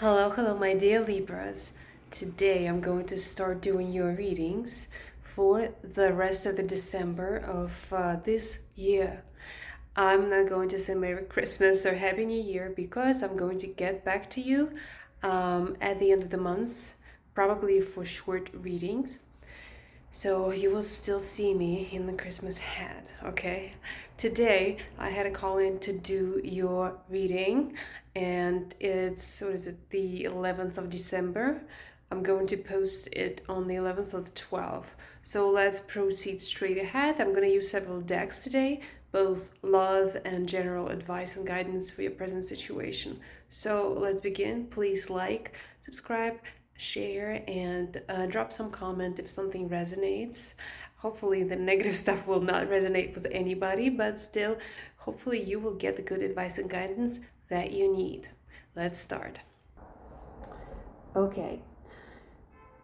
Hello, my dear Libras. Today I'm going to start doing your readings for the rest of the December of this year. I'm not going to say Merry Christmas or Happy New Year because I'm going to get back to you at the end of the month, probably for short readings. So you will still see me in the Christmas hat, okay? Today I had a call in to do your reading, and it's, what is it, the 11th of December. I'm going to post it on the 11th of the 12th. So let's proceed straight ahead. I'm going to use several decks today, both love and general advice and guidance for your present situation. So let's begin. Please like, subscribe, share, and drop some comment if something resonates. Hopefully the negative stuff will not resonate with anybody, but still, hopefully you will get the good advice and guidance that you need. Let's start. Okay,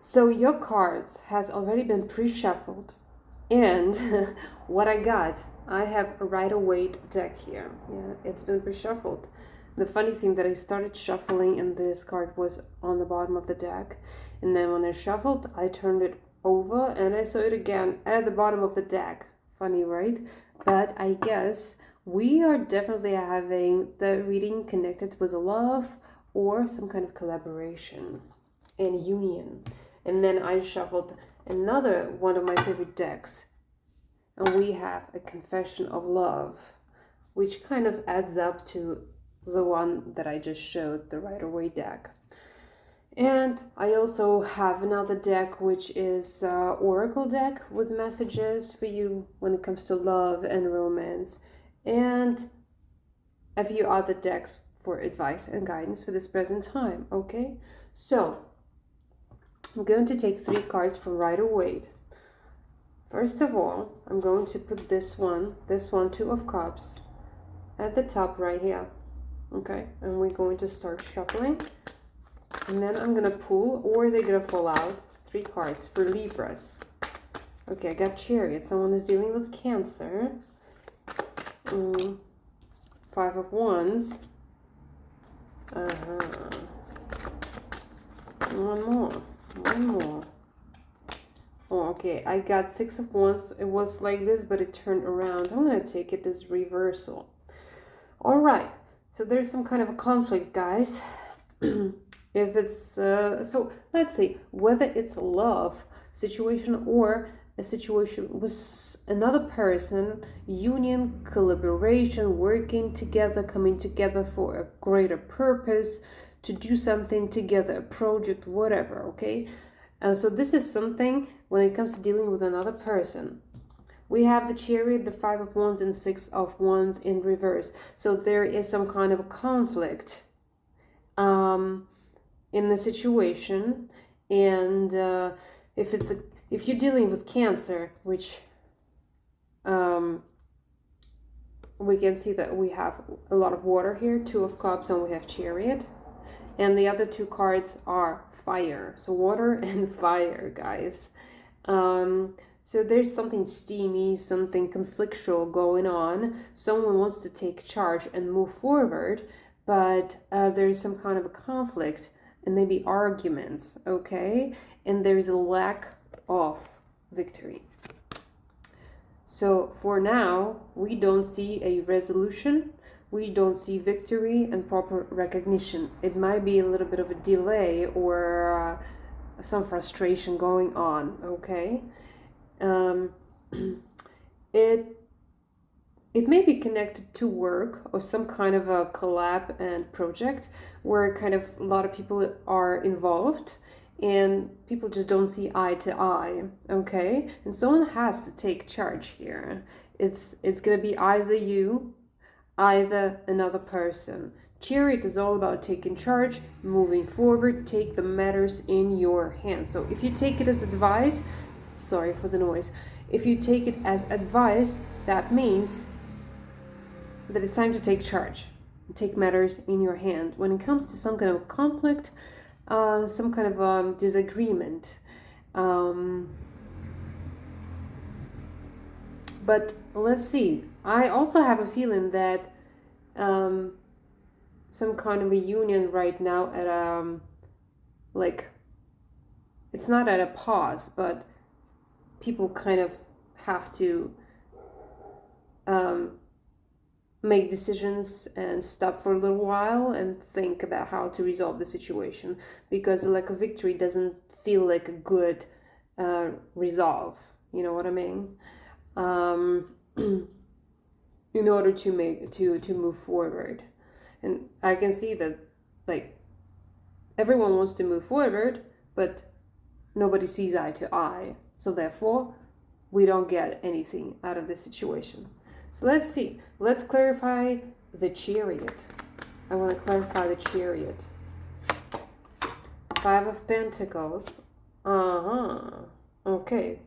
so your cards has already been pre-shuffled, and what I have a Rider-Waite deck here. Yeah, it's been pre-shuffled. The funny thing that I started shuffling and this card was on the bottom of the deck, and then when I shuffled, I turned it over and I saw it again at the bottom of the deck. Funny, right? But I guess we are definitely having the reading connected with love or some kind of collaboration and union. And then I shuffled another one of my favorite decks, and we have a confession of love, which kind of adds up to the one that I just showed, the Rider-Waite deck. And I also have another deck, which is Oracle deck with messages for you when it comes to love and romance, and a few other decks for advice and guidance for this present time. Okay, so I'm going to take 3 cards from Rider-Waite. First of all, I'm going to put this one, Two of Cups, at the top right here. Okay, and we're going to start shuffling. And then I'm going to pull, or they're going to fall out, 3 cards for Libras. Okay, I got Chariot. Someone is dealing with Cancer. 5 of Wands. One more. Oh, okay, I got 6 of Wands. It was like this, but it turned around. I'm going to take it as reversal. All right, so there's some kind of a conflict, guys. If it's, so let's see, whether it's a love situation or a situation with another person, union, collaboration, working together, coming together for a greater purpose, to do something together, a project, whatever, okay? So this is something when it comes to dealing with another person. We have the Chariot, the 5 of Wands, and 6 of Wands in reverse. So there is some kind of a conflict in the situation. And if you're dealing with Cancer, which we can see that we have a lot of water here, 2 of Cups, and we have Chariot. And the other 2 cards are fire. So water and fire, guys. So there's something steamy, something conflictual going on. Someone wants to take charge and move forward, but there's some kind of a conflict and maybe arguments, okay? And there's a lack of victory. So for now, we don't see a resolution. We don't see victory and proper recognition. It might be a little bit of a delay or some frustration going on, okay? It may be connected to work or some kind of a collab and project where kind of a lot of people are involved and people just don't see eye to eye, okay? And someone has to take charge here. It's gonna be either you, either another person. Chariot is all about taking charge, moving forward, take the matters in your hands. So if you take it as advice, sorry for the noise, if you take it as advice, that means that it's time to take charge, take matters in your hand. When it comes to some kind of conflict, some kind of disagreement, but let's see. I also have a feeling that some kind of a union right now at like, it's not at a pause, but people kind of have to make decisions and stop for a little while and think about how to resolve the situation, because the lack of victory doesn't feel like a good resolve. You know what I mean? In order to move forward. And I can see that, like, everyone wants to move forward, but nobody sees eye to eye. So therefore, we don't get anything out of this situation. So let's see. Let's clarify the Chariot. I want to clarify the Chariot. 5 of Pentacles. Okay.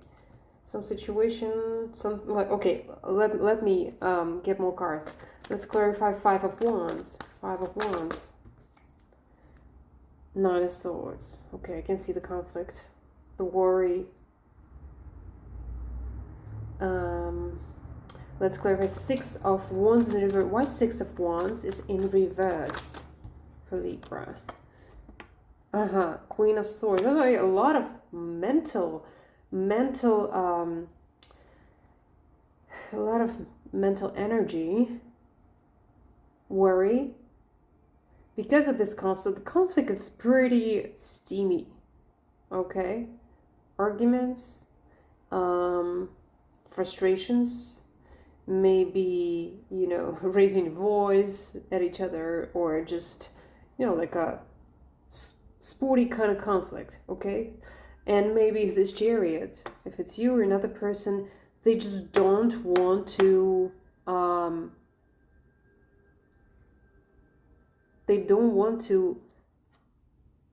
Some situation, okay, let me get more cards. Let's clarify 5 of Wands. 5 of Wands. 9 of Swords. Okay, I can see the conflict, the worry. Let's clarify 6 of Wands in reverse. Why 6 of Wands is in reverse for Libra? Queen of Swords. A lot of mental energy, worry. Because of this conflict, the conflict is pretty steamy. Okay? Arguments, frustrations, maybe, raising voice at each other, or just, like a sporty kind of conflict, okay? And maybe this Chariot, if it's you or another person, they just don't want to,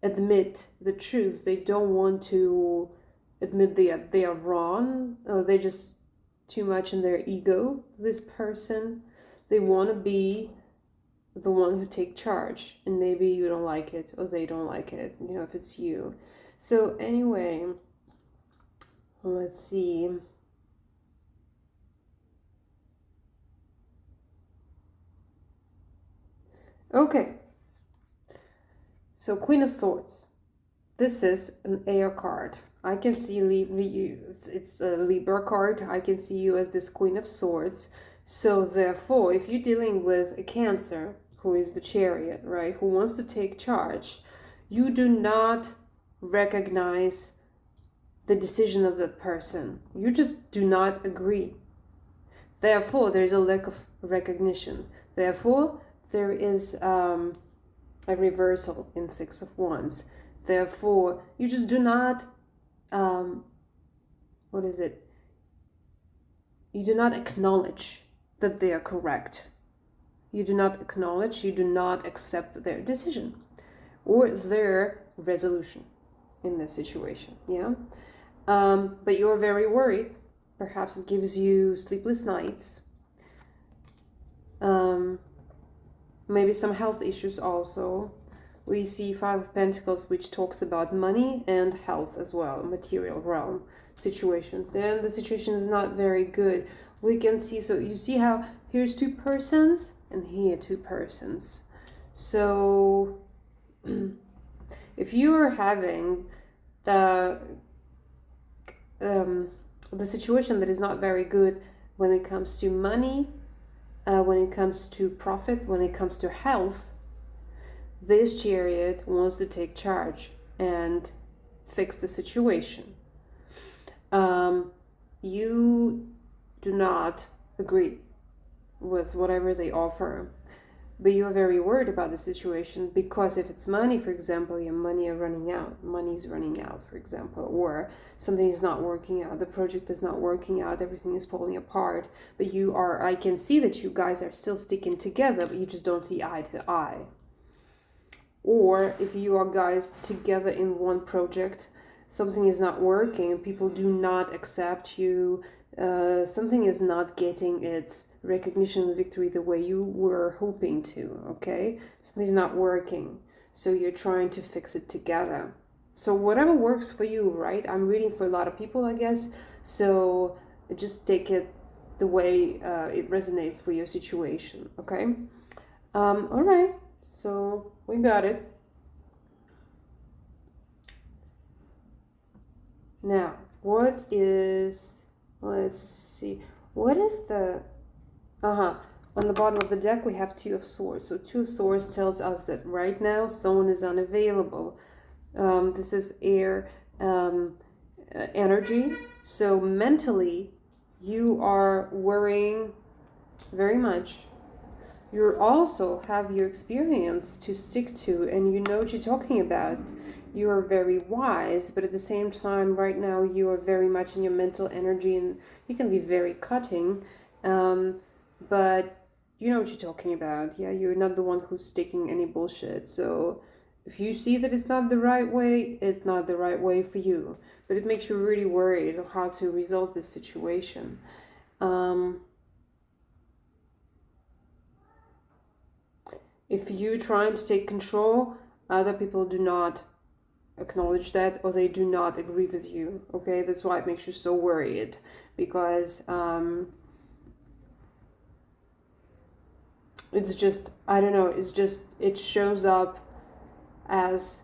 admit the truth. They don't want to admit they are wrong. Or they just too much in their ego, this person. They want to be the one who take charge, and maybe you don't like it, or they don't like it, if it's you. So anyway, let's see. Okay, so Queen of Swords. This is an air card. I can see it's a Libra card. I can see you as this Queen of Swords. So therefore, if you're dealing with a Cancer, who is the Chariot, right, who wants to take charge, you do not recognize the decision of that person. You just do not agree. Therefore, there's a lack of recognition. Therefore, there is a reversal in 6 of Wands. Therefore, you just do not, you do not acknowledge that they are correct. You do not acknowledge, you do not accept their decision or their resolution in this situation, yeah? But you're very worried. Perhaps it gives you sleepless nights. Maybe some health issues also. We see 5 of Pentacles, which talks about money and health as well, material realm situations. And the situation is not very good. We can see, so you see how here's 2 persons and here 2 persons. So if you are having the situation that is not very good when it comes to money, when it comes to profit, when it comes to health, this Chariot wants to take charge and fix the situation. You do not agree with whatever they offer, but you're very worried about the situation, because if it's money, for example, your money's running out, for example, or something is not working out, the project is not working out, everything is falling apart, but I can see that you guys are still sticking together, but you just don't see eye to eye. Or if you are guys together in one project, something is not working and people do not accept you, something is not getting its recognition and victory the way you were hoping to, okay? Something's not working, so you're trying to fix it together. So whatever works for you, right? I'm reading for a lot of people, I guess, so just take it the way it resonates for your situation, okay? All right, So we got it. Now, what is, let's see, what is the, on the bottom of the deck we have Two of Swords. So Two of Swords tells us that right now someone is unavailable. This is air energy. So mentally, you are worrying very much. You also have your experience to stick to, and you know what you're talking about. You are very wise, but at the same time, right now, you are very much in your mental energy, and you can be very cutting. But you know what you're talking about. Yeah, you're not the one who's sticking any bullshit. So if you see that it's not the right way, it's not the right way for you. But it makes you really worried of how to resolve this situation. If you're trying to take control, other people do not acknowledge that, or they do not agree with you. Okay, that's why it makes you so worried, because it's just, I don't know, it's just, it shows up as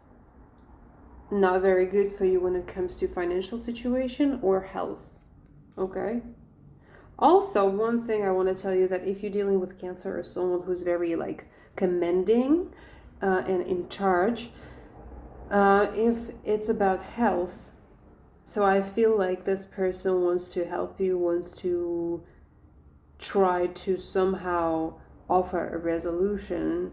not very good for you when it comes to financial situation or health. Okay. Also, one thing I want to tell you, that if you're dealing with Cancer or someone who's very like commending and in charge, if it's about health, so I feel like this person wants to help you, wants to try to somehow offer a resolution,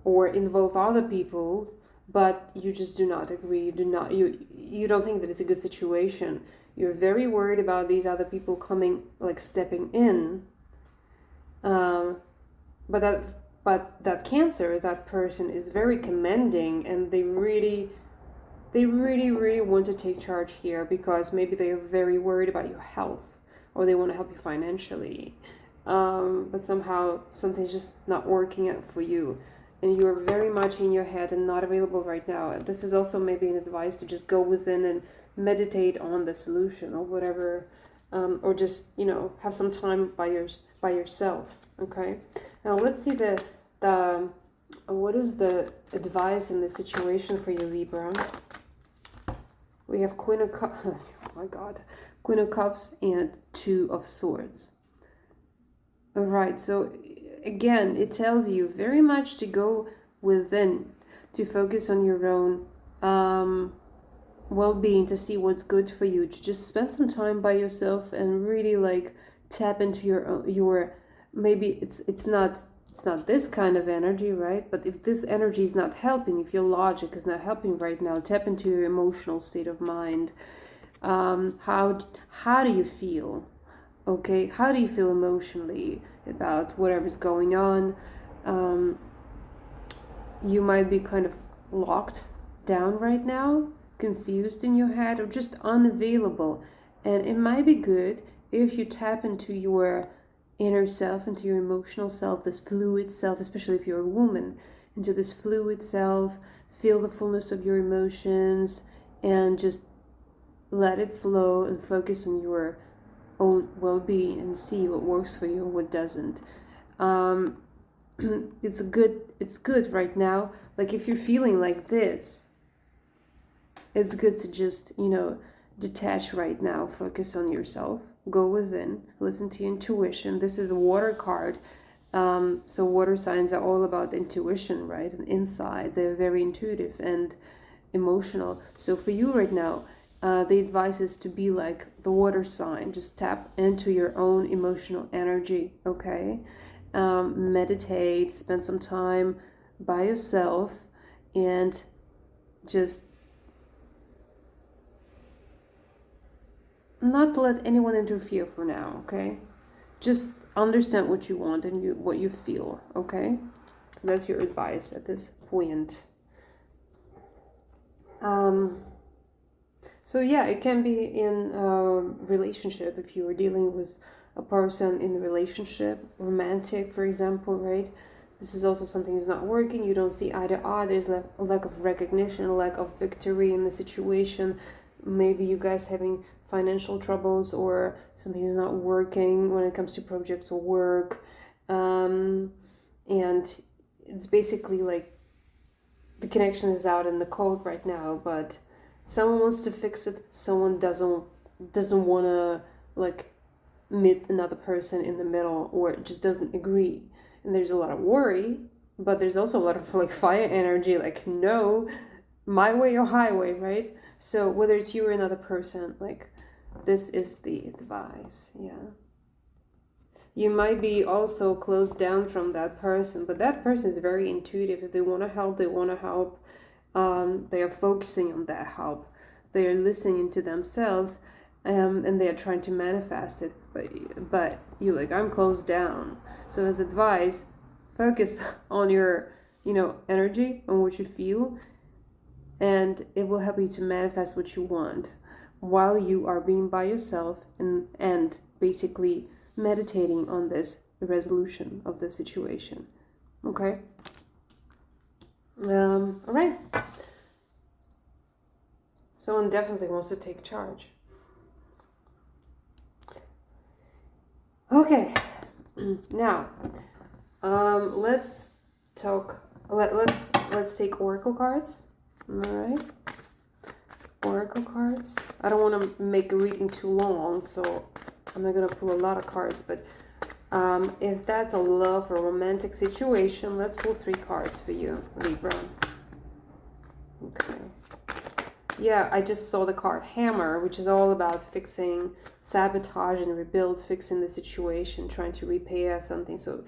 or involve other people, but you just do not agree. You don't think that it's a good situation. You're very worried about these other people coming, like stepping in. But that Cancer, that person is very commending, and they really want to take charge here, because maybe they are very worried about your health, or they want to help you financially. But somehow something's just not working out for you, and you're very much in your head and not available right now. And this is also maybe an advice to just go within and meditate on the solution, or whatever, or just, have some time by yourself. Okay. Now let's see the what is the advice in this situation for you, Libra. We have Queen of Cups. Oh my God, Queen of Cups and Two of Swords. All right, so again, it tells you very much to go within, to focus on your own well-being, to see what's good for you, to just spend some time by yourself and really like tap into your maybe it's not this kind of energy, right? But if this energy is not helping, if your logic is not helping right now, tap into your emotional state of mind. How do you feel? Okay, how do you feel emotionally about whatever's going on? You might be kind of locked down right now, confused in your head, or just unavailable. And it might be good if you tap into your inner self, into your emotional self, this fluid self, especially if you're a woman, into this fluid self, feel the fullness of your emotions, and just let it flow and focus on your own well-being and see what works for you and what doesn't. It's good right now. Like if you're feeling like this, it's good to just, detach right now, focus on yourself, go within, listen to your intuition. This is a water card. So water signs are all about intuition, right? And inside, they're very intuitive and emotional. So for you right now, the advice is to be like the water sign. Just tap into your own emotional energy, okay? Meditate, spend some time by yourself, and just not let anyone interfere for now, okay? Just understand what you want and what you feel, okay? So that's your advice at this point. So yeah, it can be in a relationship if you are dealing with a person in a relationship, romantic, for example, right? This is also something that's not working. You don't see eye to eye. There's a lack of recognition, a lack of victory in the situation. Maybe you guys having financial troubles, or something is not working when it comes to projects or work. And it's basically like the connection is out in the cold right now, but someone wants to fix it, someone doesn't want to like meet another person in the middle, or just doesn't agree. And there's a lot of worry, but there's also a lot of like fire energy, like no, my way or highway, right? So whether it's you or another person, like this is the advice. Yeah, you might be also closed down from that person, but that person is very intuitive. If they want to help, they want to help. They are focusing on that help. They are listening to themselves, and they are trying to manifest it. But you're like, I'm closed down. So as advice, focus on your, energy, on what you feel, and it will help you to manifest what you want while you are being by yourself and basically meditating on this resolution of the situation. Okay? All right. Someone definitely wants to take charge. Okay. Now, let's talk. Let's take oracle cards. All right. Oracle cards. I don't want to make a reading too long, so I'm not gonna pull a lot of cards. But if that's a love or romantic situation, let's pull 3 cards for you, Libra. Okay. Yeah, I just saw the card Hammer, which is all about fixing, sabotage and rebuild, fixing the situation, trying to repair something. So,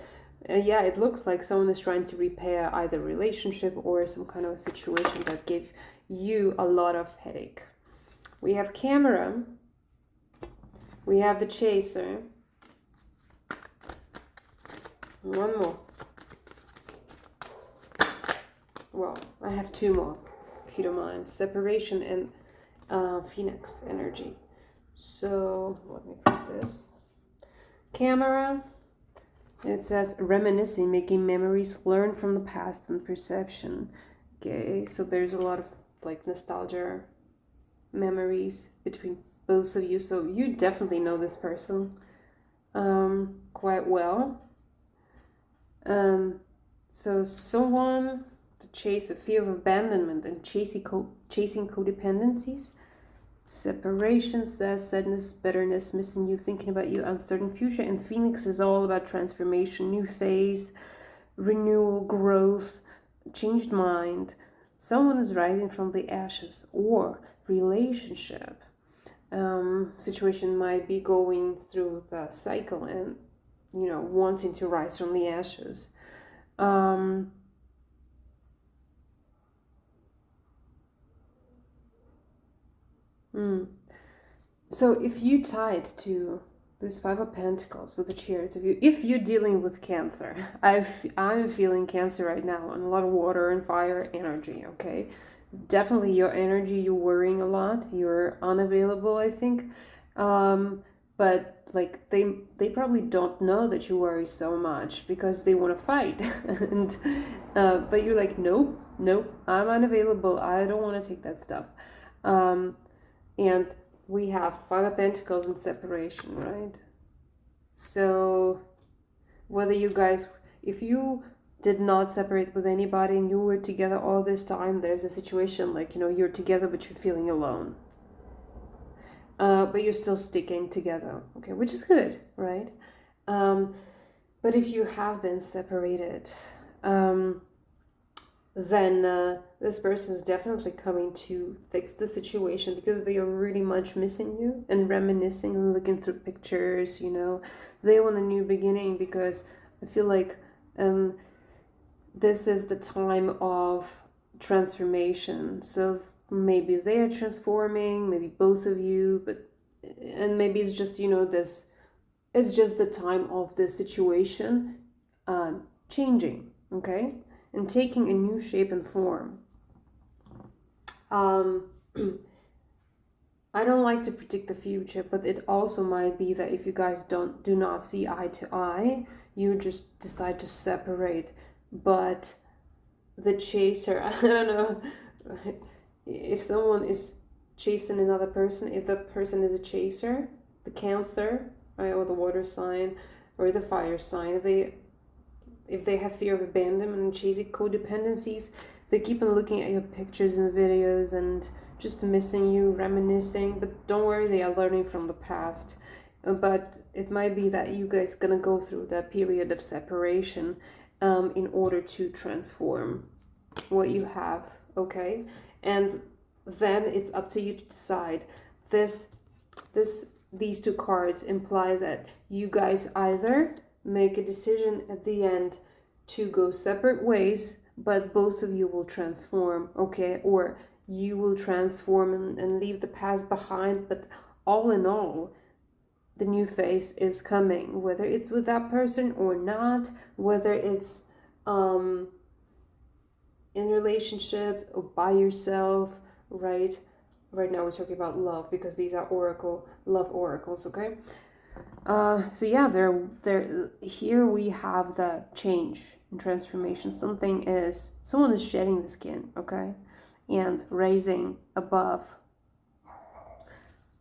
yeah, it looks like someone is trying to repair either relationship or some kind of a situation that gave you a lot of headache. We have Camera. We have the Chaser. One more. Well, I have 2 more, if you don't mind. Separation and Phoenix energy. So let me put this. Camera. It says reminiscing, making memories, learn from the past and perception. Okay, so there's a lot of like nostalgia memories between both of you. So you definitely know this person quite well. So someone to chase a fear of abandonment and chasing codependencies. Separation says sadness, bitterness, missing you, thinking about you, uncertain future. And Phoenix is all about transformation, new phase, renewal, growth, changed mind. Someone is rising from the ashes, or relationship. Situation might be going through the cycle and, wanting to rise from the ashes. So if you tied to this 5 of Pentacles with the Chariot of you, if you're dealing with Cancer, I'm feeling Cancer right now, and a lot of water and fire energy, okay? Definitely your energy, you're worrying a lot, you're unavailable, I think. But like they probably don't know that you worry so much because they want to fight. And but you're like, nope, I'm unavailable, I don't want to take that stuff. And we have 5 of Pentacles in separation, right? So whether you guys, if you did not separate with anybody and you were together all this time, there's a situation like, you're together but you're feeling alone. But you're still sticking together, okay, which is good, right? But if you have been separated, then this person is definitely coming to fix the situation because they are really much missing you and reminiscing and looking through pictures, They want a new beginning because I feel like this is the time of transformation. So maybe they are transforming, maybe both of you, and maybe it's just, it's just the time of the situation changing, okay? And taking a new shape and form. I don't like to predict the future, but it also might be that if you guys do not see eye to eye, you just decide to separate. But the chaser, I don't know, if someone is chasing another person, if that person is a chaser, the Cancer, right, or the water sign, or the fire sign, if they have fear of abandonment and chasing codependencies, they keep on looking at your pictures and videos and just missing you, reminiscing. But don't worry, they are learning from the past. But it might be that you guys gonna go through that period of separation in order to transform what you have, okay? And then it's up to you to decide. These two cards imply that you guys either make a decision at the end to go separate ways, but both of you will transform, okay? Or you will transform and leave the past behind, but all in all, the new phase is coming, whether it's with that person or not, whether it's in relationships or by yourself, right? Right now we're talking about love because these are love oracles, okay? So yeah, here we have the change and transformation. Someone is shedding the skin, okay? And raising above.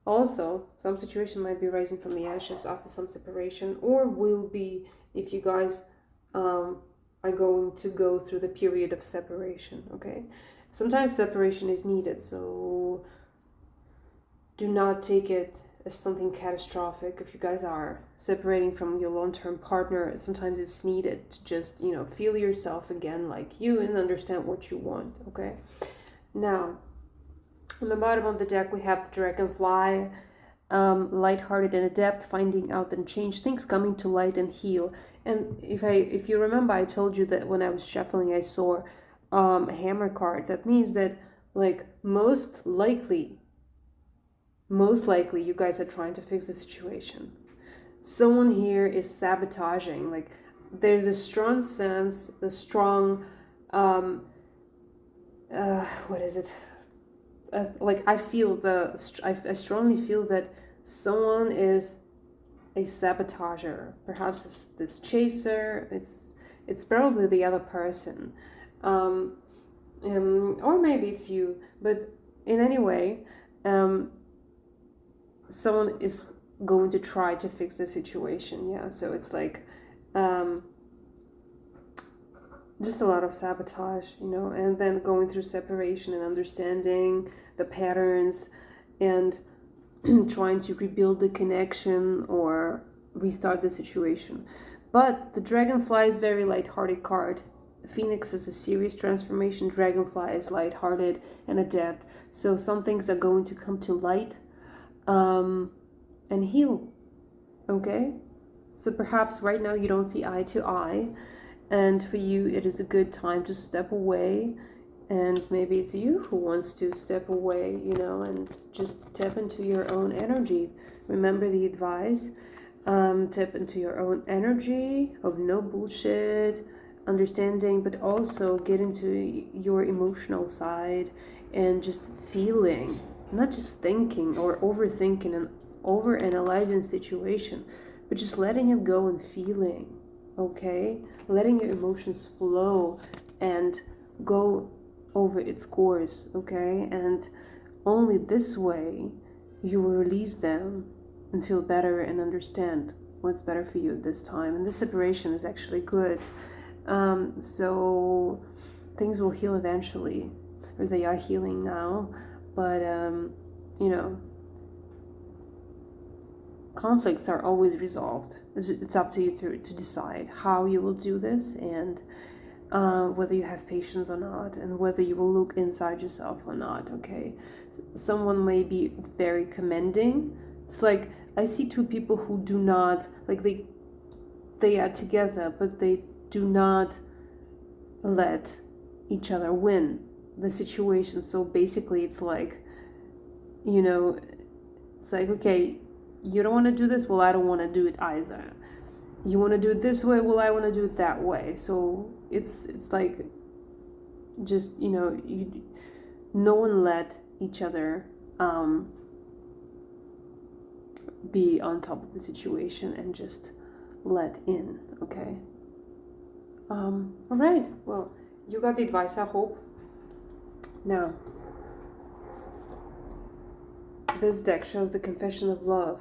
Also, some situation might be rising from the ashes after some separation, or will be if you guys are going to go through the period of separation, okay? Sometimes separation is needed, so do not take it as something catastrophic. If you guys are separating from your long-term partner, sometimes it's needed to just, feel yourself again like you and understand what you want, okay? Now, on the bottom of the deck, we have the dragonfly, lighthearted and adept, finding out and change things, coming to light and heal. And if you remember, I told you that when I was shuffling, I saw a hammer card. That means that, like, most likely, you guys are trying to fix the situation. Someone here is sabotaging. Like, there's a strong sense, what is it? I strongly feel that someone is a sabotager. Perhaps it's this chaser. It's probably the other person, or maybe it's you. But in any way, someone is going to try to fix the situation. Yeah, so it's like just a lot of sabotage, and then going through separation and understanding the patterns and trying to rebuild the connection or restart the situation. But the dragonfly is very lighthearted card. Phoenix is a serious transformation. Dragonfly is lighthearted and adept. So some things are going to come to light and heal, okay? So perhaps right now you don't see eye to eye, and for you it is a good time to step away, and maybe it's you who wants to step away, and just tap into your own energy. Remember the advice, tap into your own energy of no bullshit, understanding, but also get into your emotional side and just feeling, not just thinking or overthinking and overanalyzing situation, but just letting it go and feeling, okay? Letting your emotions flow and go over its course, okay? And only this way you will release them and feel better and understand what's better for you at this time. And this separation is actually good. So things will heal eventually, or they are healing now, but conflicts are always resolved. It's up to you to decide how you will do this, and whether you have patience or not, and whether you will look inside yourself or not, okay? Someone may be very commending. It's like, I see two people who do not, like, they are together, but they do not let each other win the situation. So basically it's like, it's like, okay, you don't want to do this, well, I don't want to do it either. You want to do it this way, well, I want to do it that way. So it's like, just, no one let each other be on top of the situation and just let in, okay? All right, well, you got the advice, I hope. Now, this deck shows the confession of love.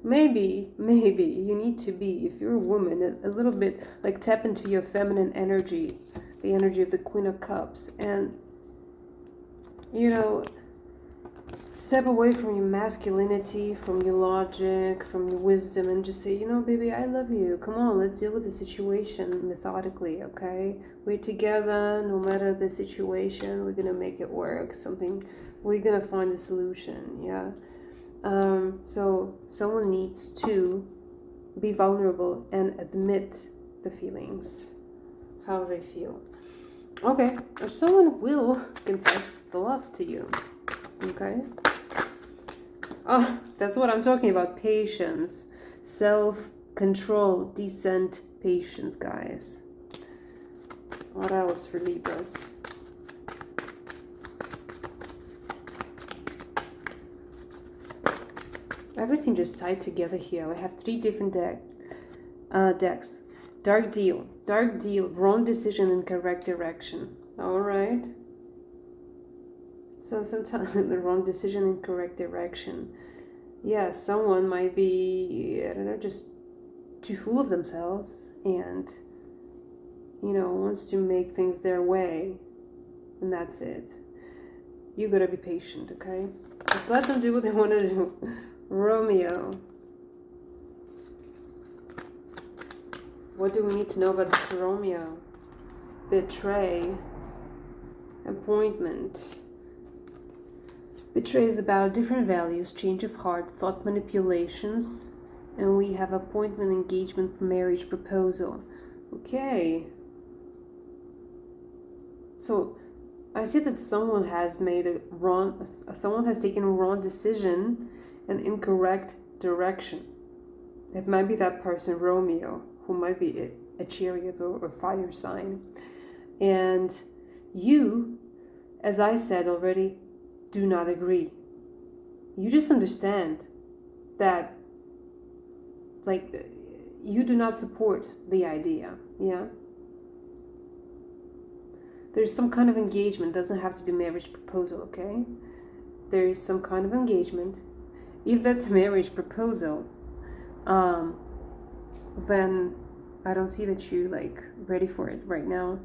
maybe you need to be, if you're a woman, a little bit like tap into your feminine energy, the energy of the Queen of Cups, and step away from your masculinity, from your logic, from your wisdom, and just say, baby, I love you. Come on, let's deal with the situation methodically, okay? We're together, no matter the situation, we're gonna make it work. We're gonna find a solution, yeah? So someone needs to be vulnerable and admit the feelings, how they feel. Okay, or someone will confess the love to you. Okay. Oh, that's what I'm talking about. Patience, self-control, decent patience, guys. What else for Libras? Everything just tied together here. I have 3 different decks. Dark deal, wrong decision in correct direction. All right. So sometimes the wrong decision in correct direction. Yeah, someone might be, I don't know, just too full of themselves and, wants to make things their way. And that's it. You gotta be patient, okay? Just let them do what they want to do. Romeo. What do we need to know about this Romeo? Betray. Appointment. Betray is about different values, change of heart, thought manipulations, and we have appointment, engagement, marriage, proposal. Okay. So I see that someone has taken a wrong decision and incorrect direction. It might be that person, Romeo, who might be a chariot or a fire sign. And you, as I said already, do not agree. You just understand that, you do not support the idea, yeah? There's some kind of engagement, doesn't have to be marriage proposal, okay? There is some kind of engagement. If that's a marriage proposal, then I don't see that you ready for it right now.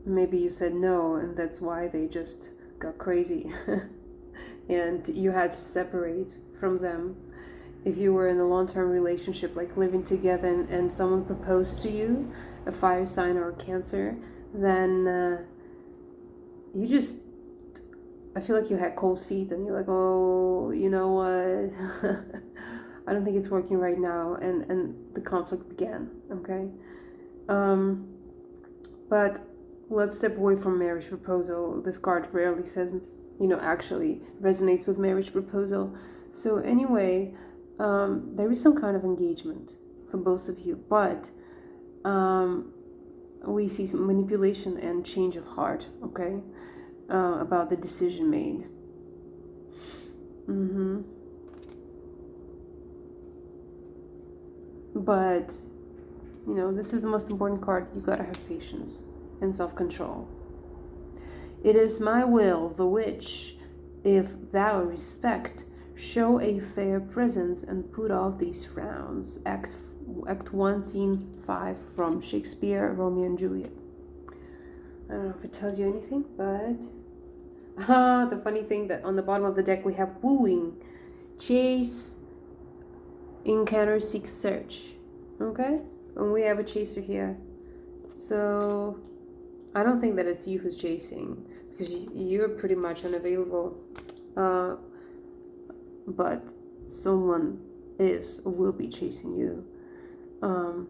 Maybe you said no, and that's why they just got crazy and you had to separate from them. If you were in a long-term relationship, living together, and someone proposed to you, a fire sign or a Cancer, then I feel like you had cold feet and you're like, oh, you know what? I don't think it's working right now, and the conflict began, okay? But let's step away from marriage proposal. This card rarely says, actually resonates with marriage proposal. So anyway, there is some kind of engagement for both of you, but we see some manipulation and change of heart, okay? About the decision made. But, this is the most important card. You gotta have patience and self-control. It is my will, the which, if thou respect, show a fair presence and put off these frowns. Act 1, Scene 5 from Shakespeare, Romeo and Juliet. I don't know if it tells you anything, but the funny thing that on the bottom of the deck we have wooing, chase, encounter, seek, search. Okay? And we have a chaser here. So I don't think that it's you who's chasing, because you're pretty much unavailable. But someone is or will be chasing you,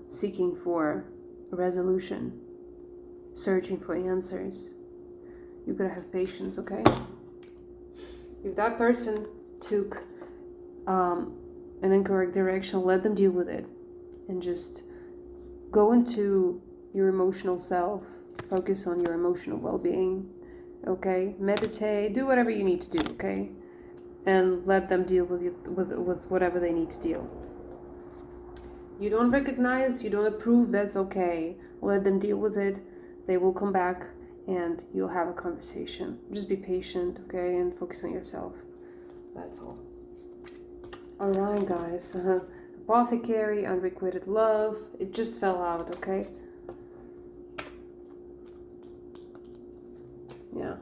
seeking for a resolution, searching for answers. You gotta have patience, okay? If that person took an incorrect direction, let them deal with it, and just go into your emotional self. Focus on your emotional well-being, okay? Meditate, do whatever you need to do, okay? And let them deal with whatever they need to deal. You don't recognize, you don't approve, that's okay. Let them deal with it. They will come back and you'll have a conversation. Just be patient, okay? And focus on yourself. That's all. Alright, guys. Apothecary, unrequited love. It just fell out, okay? Yeah.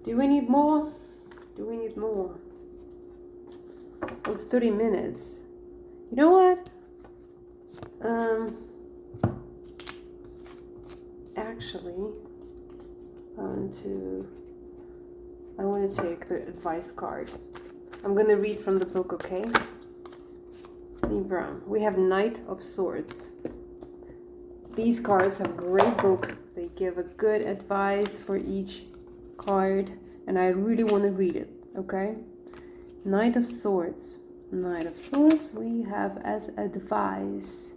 Do we need more? Do we need more? It was 30 minutes. You know what? Actually, I want to take the advice card. I'm going to read from the book, okay? Libra. We have Knight of Swords. These cards have a great book. They give a good advice for each card, and I really want to read it, okay? Knight of Swords. Knight of Swords we have as advice.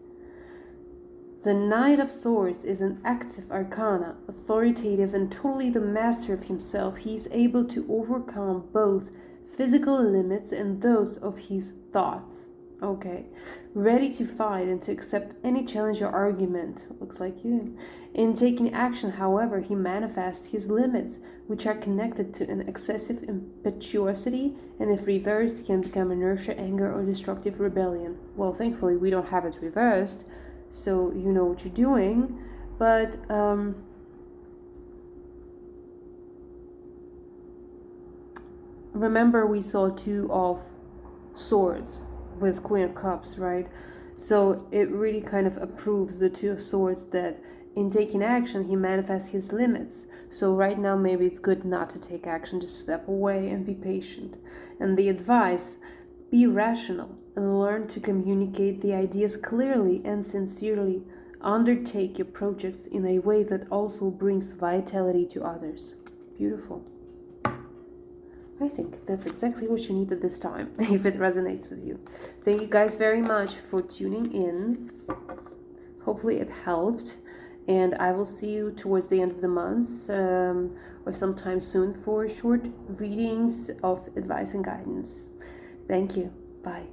The Knight of Swords is an active arcana, authoritative and totally the master of himself. He is able to overcome both physical limits and those of his thoughts. Okay. Ready to fight and to accept any challenge or argument. Looks like you. In taking action, however, he manifests his limits, which are connected to an excessive impetuosity, and if reversed, can become inertia, anger, or destructive rebellion. Well, thankfully, we don't have it reversed. So you know what you're doing, but remember we saw Two of Swords with Queen of Cups, right? So it really kind of approves the Two of Swords that in taking action he manifests his limits. So right now maybe it's good not to take action, just step away and be patient. And the advice: be rational and learn to communicate the ideas clearly and sincerely. Undertake your projects in a way that also brings vitality to others. Beautiful. I think that's exactly what you need at this time, if it resonates with you. Thank you guys very much for tuning in. Hopefully it helped. And I will see you towards the end of the month or sometime soon for short readings of advice and guidance. Thank you. Bye.